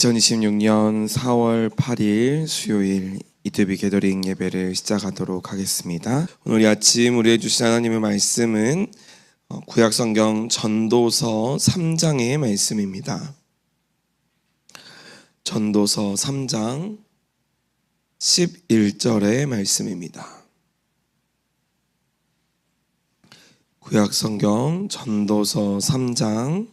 2026년 4월 8일 수요일 이투비 게더링 예배를 시작하도록 하겠습니다. 오늘 아침 우리에게 주신 하나님의 말씀은 구약성경 전도서 3장의 말씀입니다. 전도서 3장 11절의 말씀입니다. 구약성경 전도서 3장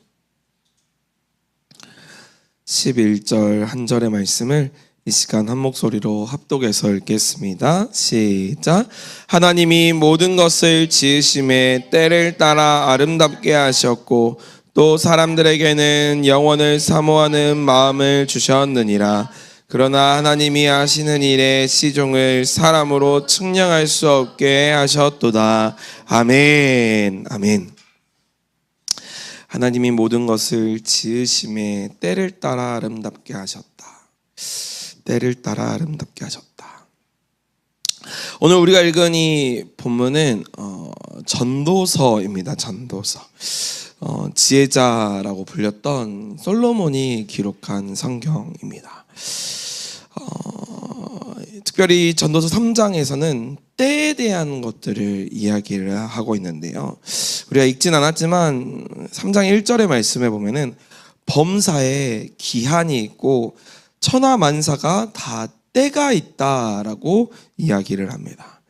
11절 한 절의 말씀을 이 시간 한 목소리로 합독해서 읽겠습니다. 시작. 하나님이 모든 것을 지으심에 때를 따라 아름답게 하셨고 또 사람들에게는 영원을 사모하는 마음을 주셨느니라. 그러나 하나님이 하시는 일의 시종을 사람으로 측량할 수 없게 하셨도다. 아멘. 아멘. 하나님이 모든 것을 지으심에 때를 따라 아름답게 하셨다. 때를 따라 아름답게 하셨다. 오늘 우리가 읽은 이 본문은 전도서입니다. 전도서. 지혜자라고 불렸던 솔로몬이 기록한 성경입니다. 특별히 전도서 3장에서는 때에 대한 것들을 이야기를 하고 있는데요. 우리가 읽진 않았지만 3장 1절의 말씀에 보면은 범사에 기한이 있고 천하만사가 다 때가 있다라고 이야기를 합니다.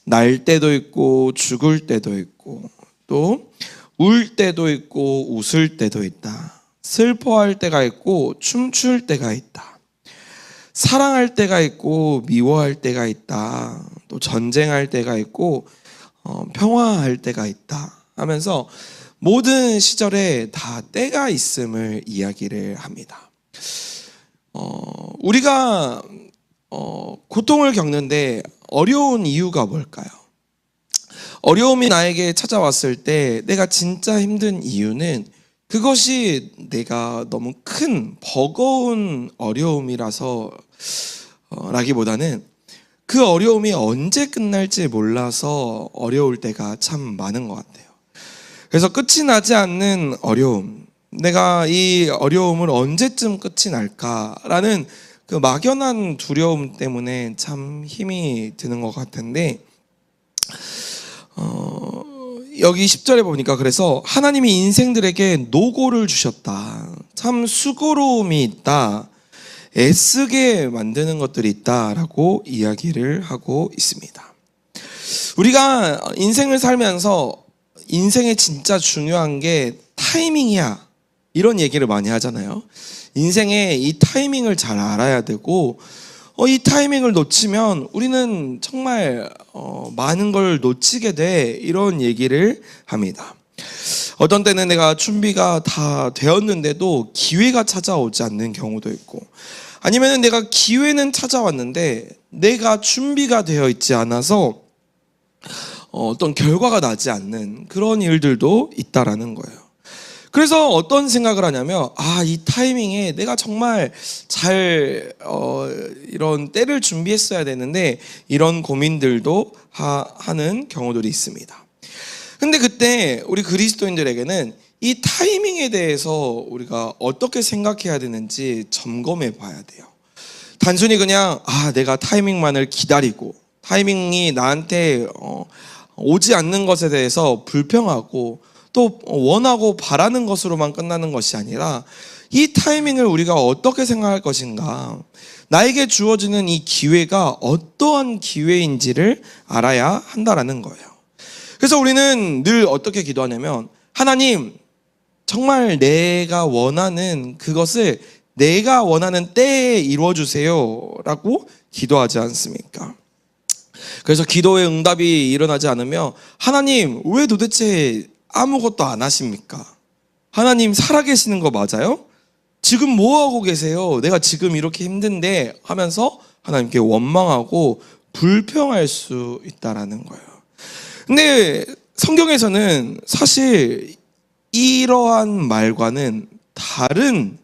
날 때도 있고 죽을 때도 있고 또 울 때도 있고 웃을 때도 있다. 슬퍼할 때가 있고 춤출 때가 있다. 사랑할 때가 있고 미워할 때가 있다. 또 전쟁할 때가 있고 평화할 때가 있다 하면서 모든 시절에 다 때가 있음을 이야기를 합니다. 우리가 고통을 겪는데 어려운 이유가 뭘까요? 어려움이 나에게 찾아왔을 때 내가 진짜 힘든 이유는 그것이 내가 너무 큰 버거운 어려움이라서 라기보다는 그 어려움이 언제 끝날지 몰라서 어려울 때가 참 많은 것 같아요. 그래서 끝이 나지 않는 어려움, 내가 이 어려움을 언제쯤 끝이 날까라는 그 막연한 두려움 때문에 참 힘이 드는 것 같은데 여기 10절에 보니까 그래서 하나님이 인생들에게 노고를 주셨다. 참 수고로움이 있다. 애쓰게 만드는 것들이 있다라고 이야기를 하고 있습니다. 우리가 인생을 살면서 인생에 진짜 중요한 게 타이밍이야. 이런 얘기를 많이 하잖아요. 인생에 이 타이밍을 잘 알아야 되고 이 타이밍을 놓치면 우리는 정말 많은 걸 놓치게 돼. 이런 얘기를 합니다. 어떤 때는 내가 준비가 다 되었는데도 기회가 찾아오지 않는 경우도 있고 아니면 내가 기회는 찾아왔는데 내가 준비가 되어 있지 않아서 어떤 결과가 나지 않는 그런 일들도 있다라는 거예요. 그래서 어떤 생각을 하냐면 이 타이밍에 내가 정말 잘 이런 때를 준비했어야 되는데 이런 고민들도 하는 경우들이 있습니다. 근데 그때 우리 그리스도인들에게는 이 타이밍에 대해서 우리가 어떻게 생각해야 되는지 점검해 봐야 돼요. 단순히 그냥 내가 타이밍만을 기다리고 타이밍이 나한테 오지 않는 것에 대해서 불평하고 또 원하고 바라는 것으로만 끝나는 것이 아니라 이 타이밍을 우리가 어떻게 생각할 것인가, 나에게 주어지는 이 기회가 어떠한 기회인지를 알아야 한다라는 거예요. 그래서 우리는 늘 어떻게 기도하냐면 하나님, 정말 내가 원하는 그것을 내가 원하는 때에 이루어주세요 라고 기도하지 않습니까? 그래서 기도의 응답이 일어나지 않으면 하나님, 왜 도대체 아무것도 안 하십니까? 하나님 살아계시는 거 맞아요? 지금 뭐 하고 계세요? 내가 지금 이렇게 힘든데 하면서 하나님께 원망하고 불평할 수 있다라는 거예요. 근데 성경에서는 사실 이러한 말과는 다른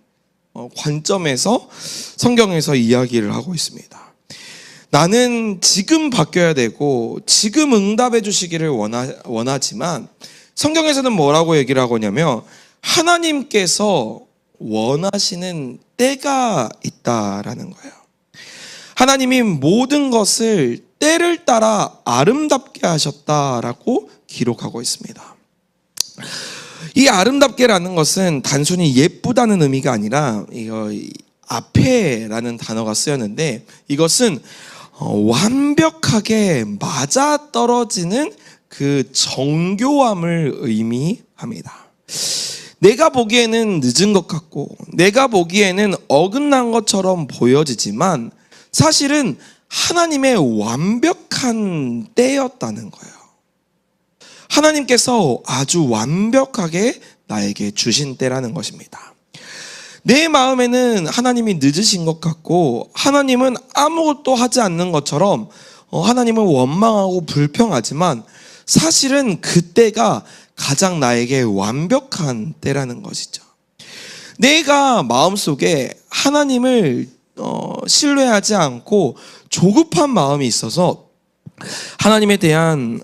관점에서 성경에서 이야기를 하고 있습니다. 나는 지금 바뀌어야 되고 지금 응답해 주시기를 원하지만 성경에서는 뭐라고 얘기를 하고 있냐면 하나님께서 원하시는 때가 있다라는 거예요. 하나님이 모든 것을 때를 따라 아름답게 하셨다라고 기록하고 있습니다. 이 아름답게라는 것은 단순히 예쁘다는 의미가 아니라 이거 앞에라는 단어가 쓰였는데, 이것은 완벽하게 맞아떨어지는 그 정교함을 의미합니다. 내가 보기에는 늦은 것 같고 내가 보기에는 어긋난 것처럼 보여지지만 사실은 하나님의 완벽한 때였다는 거예요. 하나님께서 아주 완벽하게 나에게 주신 때라는 것입니다. 내 마음에는 하나님이 늦으신 것 같고 하나님은 아무것도 하지 않는 것처럼 하나님은 원망하고 불평하지만 사실은 그때가 가장 나에게 완벽한 때라는 것이죠. 내가 마음속에 하나님을 신뢰하지 않고 조급한 마음이 있어서 하나님에 대한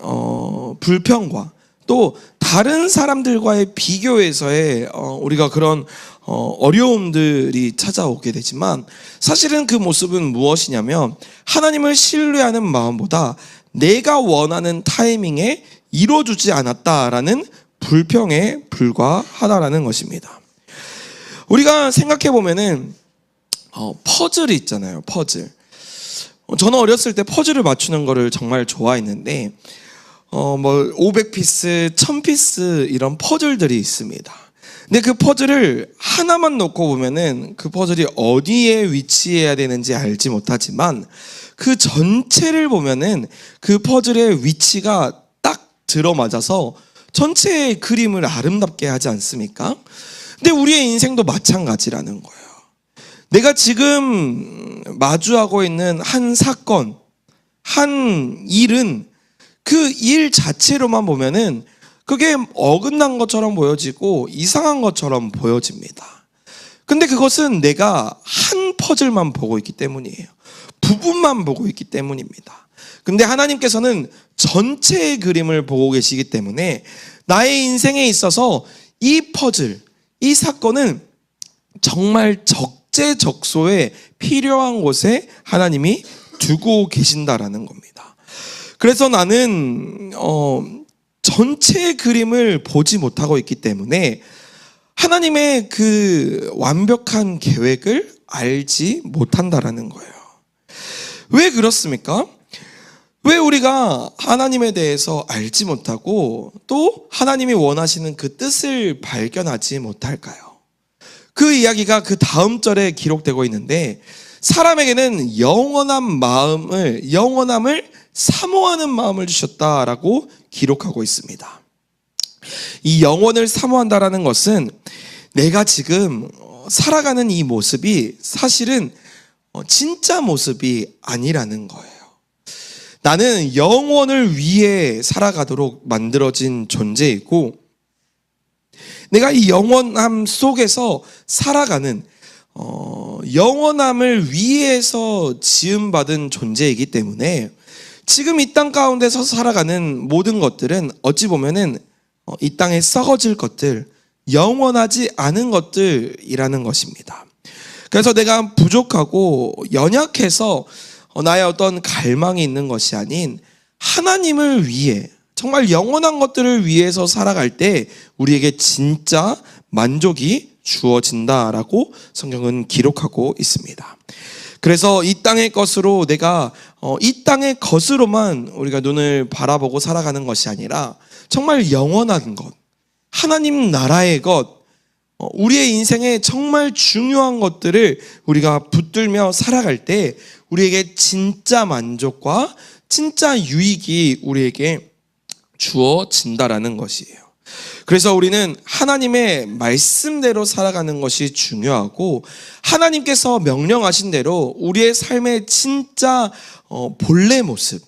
불평과 또 다른 사람들과의 비교에서의 우리가 그런 어려움들이 찾아오게 되지만, 사실은 그 모습은 무엇이냐면 하나님을 신뢰하는 마음보다 내가 원하는 타이밍에 이루어주지 않았다라는 불평에 불과하다라는 것입니다. 우리가 생각해 보면은 퍼즐이 있잖아요. 퍼즐. 저는 어렸을 때 퍼즐을 맞추는 거를 정말 좋아했는데 500피스, 1000피스 이런 퍼즐들이 있습니다. 근데 그 퍼즐을 하나만 놓고 보면은 그 퍼즐이 어디에 위치해야 되는지 알지 못하지만 그 전체를 보면은 그 퍼즐의 위치가 딱 들어맞아서 전체의 그림을 아름답게 하지 않습니까? 근데 우리의 인생도 마찬가지라는 거예요. 내가 지금 마주하고 있는 한 사건, 한 일은 그 일 자체로만 보면은 그게 어긋난 것처럼 보여지고 이상한 것처럼 보여집니다. 근데 그것은 내가 한 퍼즐만 보고 있기 때문이에요. 부분만 보고 있기 때문입니다. 근데 하나님께서는 전체의 그림을 보고 계시기 때문에 나의 인생에 있어서 이 퍼즐, 이 사건은 정말 적재적소에 필요한 곳에 하나님이 두고 계신다라는 겁니다. 그래서 나는 전체의 그림을 보지 못하고 있기 때문에 하나님의 그 완벽한 계획을 알지 못한다라는 거예요. 왜 그렇습니까? 왜 우리가 하나님에 대해서 알지 못하고 또 하나님이 원하시는 그 뜻을 발견하지 못할까요? 그 이야기가 그 다음 절에 기록되고 있는데, 사람에게는 영원함을 사모하는 마음을 주셨다라고 기록하고 있습니다. 이 영원을 사모한다라는 것은 내가 지금 살아가는 이 모습이 사실은 진짜 모습이 아니라는 거예요. 나는 영원을 위해 살아가도록 만들어진 존재이고, 내가 이 영원함 속에서 살아가는 영원함을 위해서 지음받은 존재이기 때문에 지금 이 땅 가운데서 살아가는 모든 것들은 어찌 보면은 이 땅에 썩어질 것들, 영원하지 않은 것들이라는 것입니다. 그래서 내가 부족하고 연약해서 나의 어떤 갈망이 있는 것이 아닌 하나님을 위해, 정말 영원한 것들을 위해서 살아갈 때 우리에게 진짜 만족이 주어진다라고 성경은 기록하고 있습니다. 그래서 이 땅의 것으로 내가 이 땅의 것으로만 우리가 눈을 바라보고 살아가는 것이 아니라 정말 영원한 것, 하나님 나라의 것, 우리의 인생에 정말 중요한 것들을 우리가 붙들며 살아갈 때 우리에게 진짜 만족과 진짜 유익이 우리에게 주어진다라는 것이에요. 그래서 우리는 하나님의 말씀대로 살아가는 것이 중요하고, 하나님께서 명령하신 대로 우리의 삶의 진짜 본래 모습,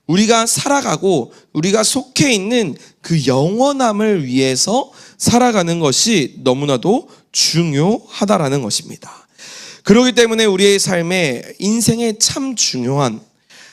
우리가 살아가고 우리가 속해 있는 그 영원함을 위해서 살아가는 것이 너무나도 중요하다라는 것입니다. 그렇기 때문에 우리의 삶에 인생에 참 중요한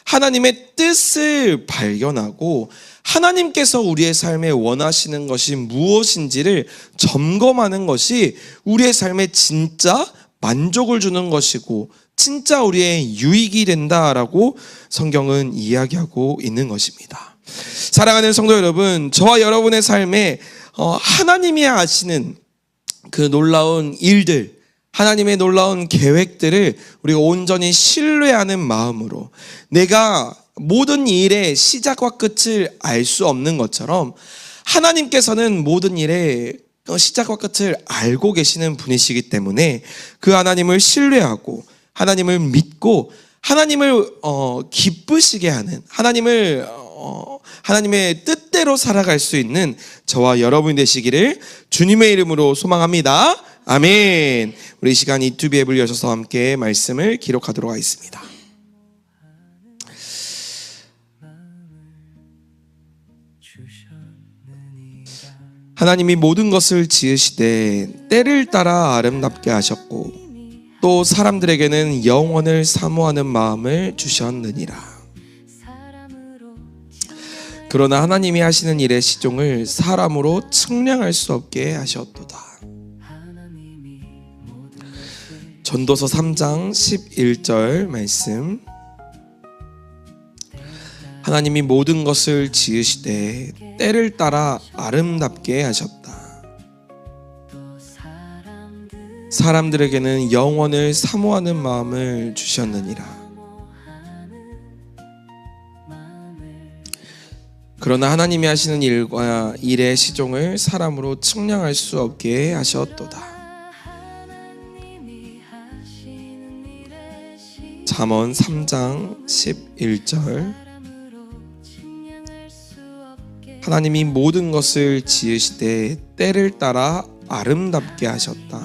하나님의 뜻을 발견하고 하나님께서 우리의 삶에 원하시는 것이 무엇인지를 점검하는 것이 우리의 삶에 진짜 만족을 주는 것이고 진짜 우리의 유익이 된다라고 성경은 이야기하고 있는 것입니다. 사랑하는 성도 여러분, 저와 여러분의 삶에 하나님이 하시는 그 놀라운 일들, 하나님의 놀라운 계획들을 우리가 온전히 신뢰하는 마음으로, 내가 모든 일의 시작과 끝을 알 수 없는 것처럼 하나님께서는 모든 일의 시작과 끝을 알고 계시는 분이시기 때문에 그 하나님을 신뢰하고 하나님을 믿고 하나님을 기쁘시게 하는, 하나님의 뜻대로 살아갈 수 있는 저와 여러분이 되시기를 주님의 이름으로 소망합니다. 아멘. 우리 이 시간 유튜브 앱을 여셔서 함께 말씀을 기록하도록 하겠습니다. 하나님이 모든 것을 지으시되 때를 따라 아름답게 하셨고 또 사람들에게는 영원을 사모하는 마음을 주셨느니라. 그러나 하나님이 하시는 일의 시종을 사람으로 측량할 수 없게 하셨도다. 전도서 3장 11절 말씀. 하나님이 모든 것을 지으시되 때를 따라 아름답게 하셨다. 사람들에게는 영원을 사모하는 마음을 주셨느니라. 그러나 하나님이 하시는 일과 일의 시종을 사람으로 측량할 수 없게 하셨도다. 잠언 3장 11절. 하나님이 모든 것을 지으시되 때를 따라 아름답게 하셨다.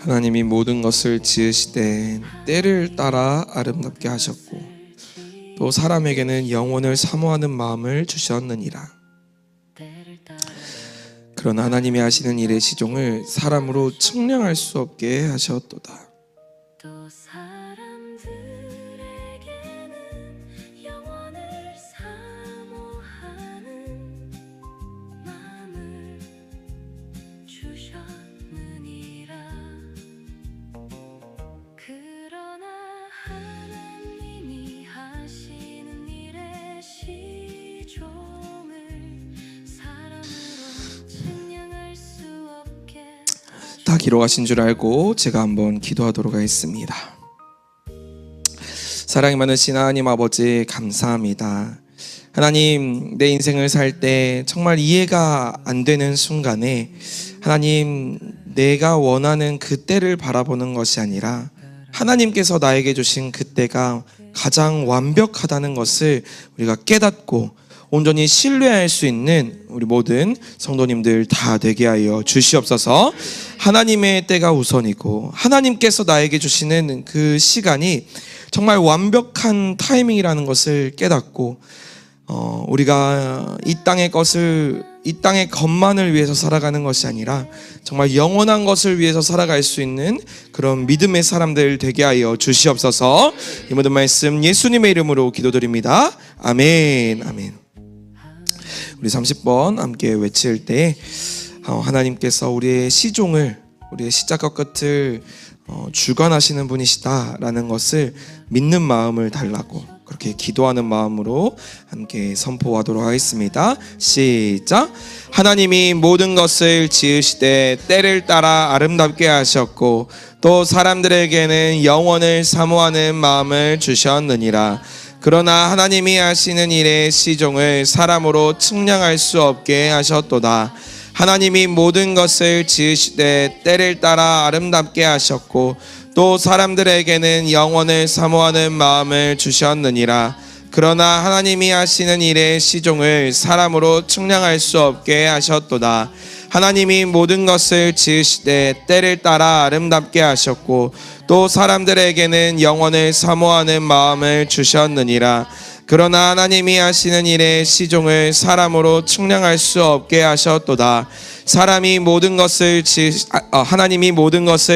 하나님이 모든 것을 지으시되 때를 따라 아름답게 하셨고 또 사람에게는 영원을 사모하는 마음을 주셨느니라. 그러나 하나님이 하시는 일의 시종을 사람으로 측량할 수 없게 하셨도다. 다 기록하신 줄 알고 제가 한번 기도하도록 하겠습니다. 사랑이 많으신 하나님 아버지, 감사합니다. 하나님, 내 인생을 살 때 정말 이해가 안 되는 순간에 하나님, 내가 원하는 그때를 바라보는 것이 아니라 하나님께서 나에게 주신 그때가 가장 완벽하다는 것을 우리가 깨닫고 온전히 신뢰할 수 있는 우리 모든 성도님들 다 되게 하여 주시옵소서. 하나님의 때가 우선이고 하나님께서 나에게 주시는 그 시간이 정말 완벽한 타이밍이라는 것을 깨닫고 우리가 이 땅의 것만을 위해서 살아가는 것이 아니라 정말 영원한 것을 위해서 살아갈 수 있는 그런 믿음의 사람들 되게 하여 주시옵소서. 이 모든 말씀 예수님의 이름으로 기도드립니다. 아멘. 아멘. 우리 30번 함께 외칠 때 하나님께서 우리의 시종을, 우리의 시작과 끝을 주관하시는 분이시다라는 것을 믿는 마음을 달라고 그렇게 기도하는 마음으로 함께 선포하도록 하겠습니다. 시작. 하나님이 모든 것을 지으시되 때를 따라 아름답게 하셨고 또 사람들에게는 영원을 사모하는 마음을 주셨느니라. 그러나 하나님이 하시는 일의 시종을 사람으로 측량할 수 없게 하셨도다. 하나님이 모든 것을 지으시되 때를 따라 아름답게 하셨고 또 사람들에게는 영원을 사모하는 마음을 주셨느니라. 그러나 하나님이 하시는 일의 시종을 사람으로 측량할 수 없게 하셨도다. 하나님이 모든 것을 지으시되 때를 따라 아름답게 하셨고 또 사람들에게는 영원을 사모하는 마음을 주셨느니라. 그러나 하나님이 하시는 일의 시종을 사람으로 측량할 수 없게 하셨도다. 하나님이 모든 것을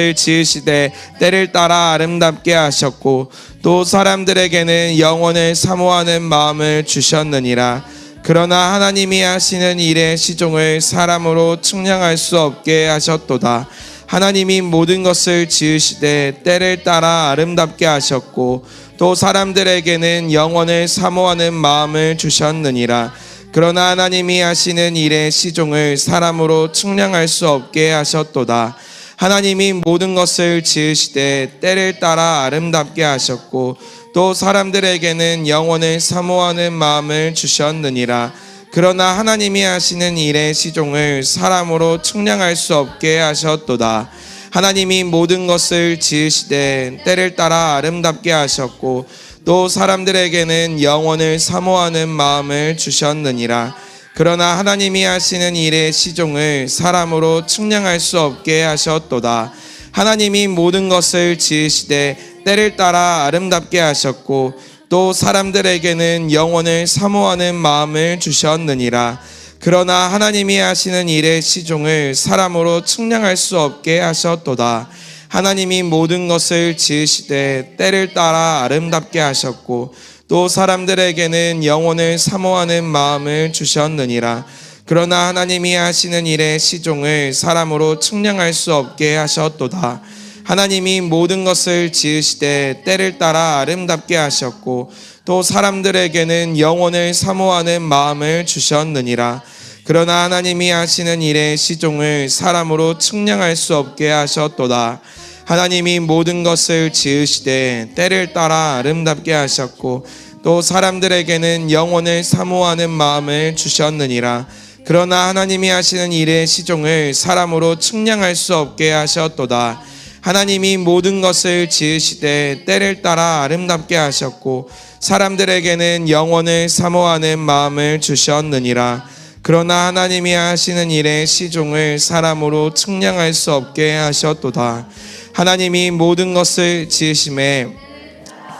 지으시되 때를 따라 아름답게 하셨고 또 사람들에게는 영원을 사모하는 마음을 주셨느니라. 그러나 하나님이 하시는 일의 시종을 사람으로 측량할 수 없게 하셨도다. 하나님이 모든 것을 지으시되 때를 따라 아름답게 하셨고 또 사람들에게는 영원을 사모하는 마음을 주셨느니라. 그러나 하나님이 하시는 일의 시종을 사람으로 측량할 수 없게 하셨도다. 하나님이 모든 것을 지으시되 때를 따라 아름답게 하셨고 또 사람들에게는 영원을 사모하는 마음을 주셨느니라. 그러나 하나님이 하시는 일의 시종을 사람으로 측량할 수 없게 하셨도다. 하나님이 모든 것을 지으시되 때를 따라 아름답게 하셨고 또 사람들에게는 영원을 사모하는 마음을 주셨느니라. 그러나 하나님이 하시는 일의 시종을 사람으로 측량할 수 없게 하셨도다. 하나님이 모든 것을 지으시되 때를 따라 아름답게 하셨고 또 사람들에게는 영원을 사모하는 마음을 주셨느니라. 그러나 하나님이 하시는 일의 시종을 사람으로 측량할 수 없게 하셨도다. 하나님이 모든 것을 지으시되 때를 따라 아름답게 하셨고 또 사람들에게는 영원을 사모하는 마음을 주셨느니라. 그러나 하나님이 하시는 일의 시종을 사람으로 측량할 수 없게 하셨도다. 하나님이 모든 것을 지으시되 때를 따라 아름답게 하셨고 또 사람들에게는 영원을 사모하는 마음을 주셨느니라. 그러나 하나님이 하시는 일의 시종을 사람으로 측량할 수 없게 하셨도다. 하나님이 모든 것을 지으시되 때를 따라 아름답게 하셨고 또 사람들에게는 영원을 사모하는 마음을 주셨느니라. 그러나 하나님이 하시는 일의 시종을 사람으로 측량할 수 없게 하셨도다. 하나님이 모든 것을 지으시되 때를 따라 아름답게 하셨고 사람들에게는 영원을 사모하는 마음을 주셨느니라. 그러나 하나님이 하시는 일의 시종을 사람으로 측량할 수 없게 하셨도다. 하나님이 모든 것을 지으심에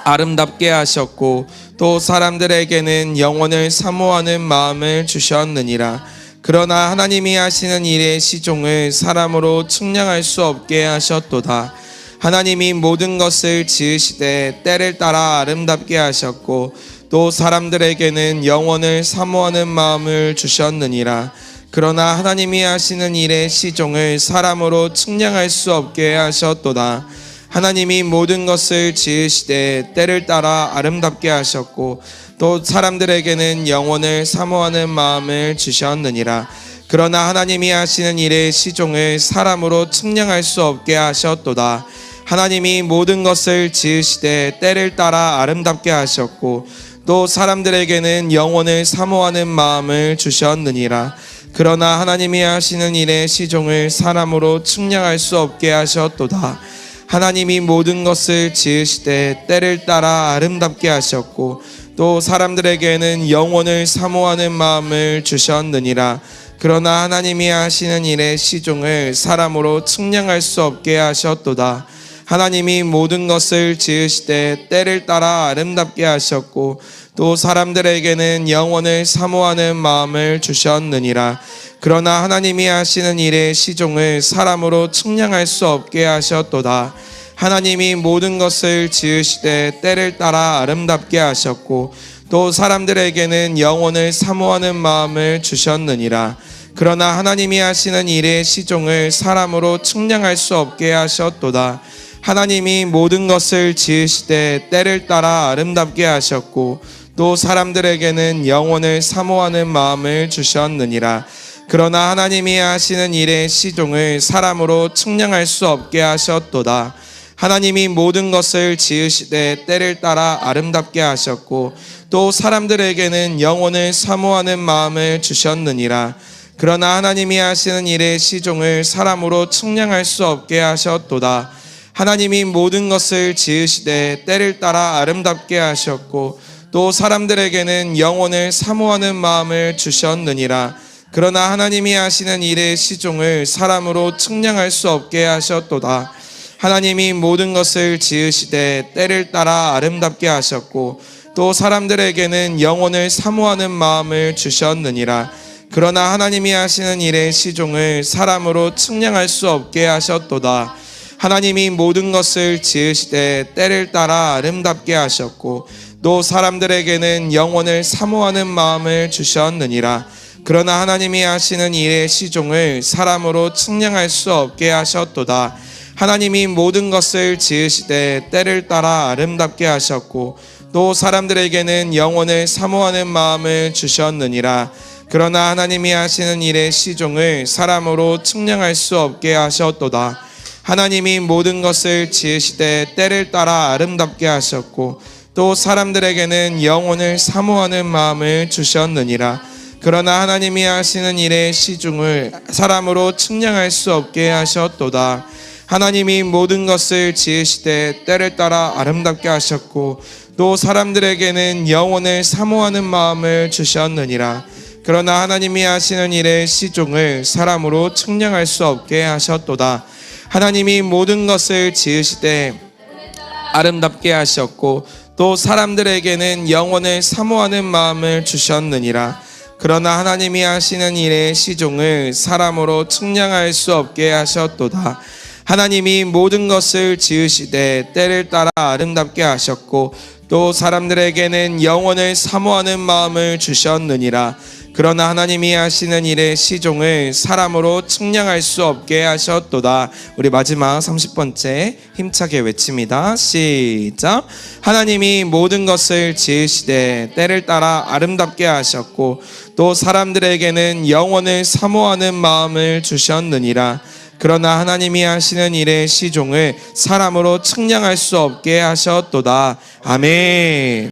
아름답게 하셨고 또 사람들에게는 영원을 사모하는 마음을 주셨느니라. 그러나 하나님이 하시는 일의 시종을 사람으로 측량할 수 없게 하셨도다. 하나님이 모든 것을 지으시되 때를 따라 아름답게 하셨고 또 사람들에게는 영원을 사모하는 마음을 주셨느니라. 그러나 하나님이 하시는 일의 시종을 사람으로 측량할 수 없게 하셨도다. 하나님이 모든 것을 지으시되 때를 따라 아름답게 하셨고 또 사람들에게는 영원을 사모하는 마음을 주셨느니라. 그러나 하나님이 하시는 일의 시종을 사람으로 측량할 수 없게 하셨도다. 하나님이 모든 것을 지으시되 때를 따라 아름답게 하셨고 또 사람들에게는 영원을 사모하는 마음을 주셨느니라. 그러나 하나님이 하시는 일의 시종을 사람으로 측량할 수 없게 하셨도다. 하나님이 모든 것을 지으시되 때를 따라 아름답게 하셨고 또 사람들에게는 영원을 사모하는 마음을 주셨느니라. 그러나 하나님이 하시는 일의 시종을 사람으로 측량할 수 없게 하셨도다. 하나님이 모든 것을 지으시되 때를 따라 아름답게 하셨고 또 사람들에게는 영원을 사모하는 마음을 주셨느니라. 그러나 하나님이 하시는 일의 시종을 사람으로 측량할 수 없게 하셨도다. 하나님이 모든 것을 지으시되 때를 따라 아름답게 하셨고 또 사람들에게는 영원을 사모하는 마음을 주셨느니라. 그러나 하나님이 하시는 일의 시종을 사람으로 측량할 수 없게 하셨도다. 하나님이 모든 것을 지으시되 때를 따라 아름답게 하셨고 또 사람들에게는 영원을 사모하는 마음을 주셨느니라. 그러나 하나님이 하시는 일의 시종을 사람으로 측량할 수 없게 하셨도다. 하나님이 모든 것을 지으시되 때를 따라 아름답게 하셨고 또 사람들에게는 영혼을 사모하는 마음을 주셨느니라. 그러나 하나님이 하시는 일의 시종을 사람으로 측량할 수 없게 하셨도다. 하나님이 모든 것을 지으시되 때를 따라 아름답게 하셨고 또 사람들에게는 영혼을 사모하는 마음을 주셨느니라. 그러나 하나님이 하시는 일의 시종을 사람으로 측량할 수 없게 하셨도다. 하나님이 모든 것을 지으시되 때를 따라 아름답게 하셨고 또 사람들에게는 영혼을 사모하는 마음을 주셨느니라. 그러나 하나님이 하시는 일의 시종을 사람으로 측량할 수 없게 하셨도다. 하나님이 모든 것을 지으시되 때를 따라 아름답게 하셨고 또 사람들에게는 영혼을 사모하는 마음을 주셨느니라. 그러나 하나님이 하시는 일의 시종을 사람으로 측량할 수 없게 하셨도다. 하나님이 모든 것을 지으시되 때를 따라 아름답게 하셨고 또 사람들에게는 영혼을 사모하는 마음을 주셨느니라. 그러나 하나님이 하시는 일의 시종을 사람으로 측량할 수 없게 하셨도다. 하나님이 모든 것을 지으시되 때를 따라 아름답게 하셨고 또 사람들에게는 영혼을 사모하는 마음을 주셨느니라. 그러나 하나님이 하시는 일의 시중을 사람으로 측량할 수 없게 하셨도다. 하나님이 모든 것을 지으시되 때를 따라 아름답게 하셨고 또 사람들에게는 영혼을 사모하는 마음을 주셨느니라. 그러나 하나님이 하시는 일의 시종을 사람으로 측량할 수 없게 하셨도다. 하나님이 모든 것을 지으시되 아름답게 하셨고 또 사람들에게는 영혼을 사모하는 마음을 주셨느니라. 그러나 하나님이 하시는 일의 시종을 사람으로 측량할 수 없게 하셨도다. 하나님이 모든 것을 지으시되 때를 따라 아름답게 하셨고 또 사람들에게는 영혼을 사모하는 마음을 주셨느니라. 그러나 하나님이 하시는 일의 시종을 사람으로 측량할 수 없게 하셨도다. 우리 마지막 30번째 힘차게 외칩니다. 시작. 하나님이 모든 것을 지으시되 때를 따라 아름답게 하셨고 또 사람들에게는 영혼을 사모하는 마음을 주셨느니라. 그러나 하나님이 하시는 일의 시종을 사람으로 측량할 수 없게 하셨도다. 아멘.